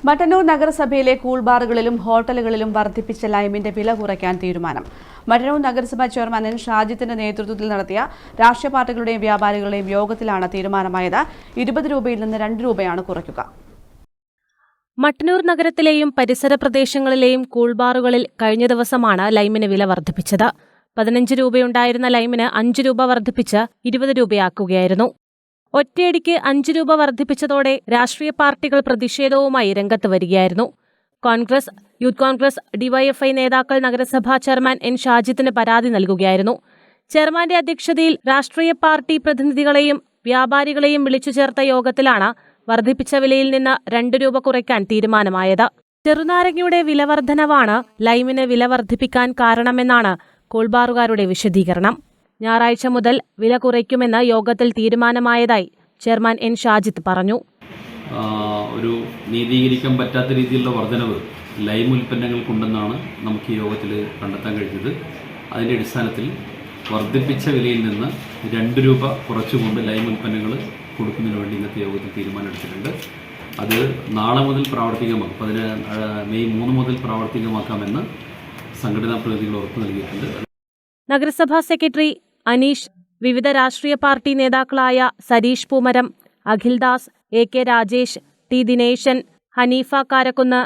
മട്ടന്നൂർ നഗരസഭയിലെ കൂൾ ബാറുകളിലും ഹോട്ടലുകളിലും വർദ്ധിപ്പിച്ച ലൈമിന്റെ വില കുറയ്ക്കാൻ തീരുമാനം. മട്ടന്നൂർ നഗരസഭാ ചെയർമാൻ എൻ ഷാജിത്തിന്റെ നേതൃത്വത്തിൽ നടത്തിയ രാഷ്ട്രീയ പാർട്ടികളുടെയും വ്യാപാരികളുടെയും യോഗത്തിലാണ് തീരുമാനമായത്. 20 രൂപയിൽ നിന്ന് 2 രൂപയാണ് കുറയ്ക്കുക. മട്ടന്നൂർ നഗരത്തിലെയും പരിസര പ്രദേശങ്ങളിലെയും കൂൾ ബാറുകളിൽ കഴിഞ്ഞ ദിവസമാണ് ലൈമിന് വില വർദ്ധിപ്പിച്ചത്. 15 രൂപയുണ്ടായിരുന്ന ലൈമിന് 5 രൂപ വർദ്ധിപ്പിച്ച് 20 രൂപയാക്കുകയായിരുന്നു. ഒറ്റയടിക്ക് 5 രൂപ വർദ്ധിപ്പിച്ചതോടെ രാഷ്ട്രീയ പാർട്ടികൾ പ്രതിഷേധവുമായി രംഗത്ത് വരികയായിരുന്നു. കോൺഗ്രസ്, യൂത്ത് കോൺഗ്രസ്, ഡിവൈഎഫ്ഐ നേതാക്കൾ നഗരസഭാ ചെയർമാൻ എൻ ഷാജിത്തിന് പരാതി നൽകുകയായിരുന്നു. ചെയർമാന്റെ അധ്യക്ഷതയിൽ രാഷ്ട്രീയ പാർട്ടി പ്രതിനിധികളെയും വ്യാപാരികളെയും വിളിച്ചു ചേർത്ത യോഗത്തിലാണ് വർദ്ധിപ്പിച്ച വിലയിൽ നിന്ന് 2 രൂപ കുറയ്ക്കാൻ തീരുമാനമായത്. ചെറുനാരങ്ങയുടെ വിലവർദ്ധനവാണ് ലൈമിന് വില വർദ്ധിപ്പിക്കാൻ കാരണമെന്നാണ് കൂൾബാറുകാരുടെ വിശദീകരണം. ഞായറാഴ്ച മുതൽ വില കുറയ്ക്കുമെന്ന് യോഗത്തിൽ തീരുമാനമായതായി ചെയർമാൻ എൻ ഷാജിത്ത് പറഞ്ഞു. ഒരു നീതീകരിക്കാൻ പറ്റാത്ത രീതിയിലുള്ള വർധനവ് ലൈം ഉൽപ്പന്നങ്ങൾക്കുണ്ടെന്നാണ് നമുക്ക് ഈ യോഗത്തിൽ കണ്ടെത്താൻ കഴിഞ്ഞത്. അതിൻ്റെ അടിസ്ഥാനത്തിൽ വർദ്ധിപ്പിച്ച വിലയിൽ നിന്ന് 2 രൂപ കുറച്ചുകൊണ്ട് ലൈം ഉൽപ്പന്നങ്ങൾ കൊടുക്കുന്നതിന് വേണ്ടി ഇന്നത്തെ യോഗത്തിൽ തീരുമാനമെടുത്തിട്ടുണ്ട്. അത് നാളെ മുതൽ പ്രാവർത്തികമാക്കും. മെയ് 3 മുതൽ പ്രാവർത്തികമാക്കാമെന്ന് സംഘടനാ പ്രതിനിധികൾ ഉറപ്പു നൽകിയിട്ടുണ്ട്. നഗരസഭാ സെക്രട്ടറി അനീഷ്, വിവിധ രാഷ്ട്രീയ പാർട്ടി നേതാക്കളായ സരീഷ് പൂമരം, അഖിൽദാസ്, AK രാജേഷ്, T ദിനേശൻ, ഹനീഫ കാരക്കുന്ന്,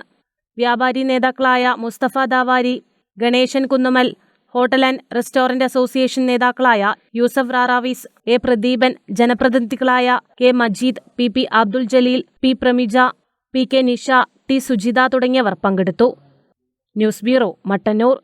വ്യാപാരി നേതാക്കളായ Mustafa Davari, Ganesan Kunnummal, hotel and restaurant association നേതാക്കളായ Yusuf Raravis, A Pradeepan, ജനപ്രതിനിധികളായ K Majeed, PP Abdul Jaleel, P പ്രമിജ, PK Nisha, T Sujitha തുടങ്ങിയവർ പങ്കെടുത്തു. News bureau, Mattannur.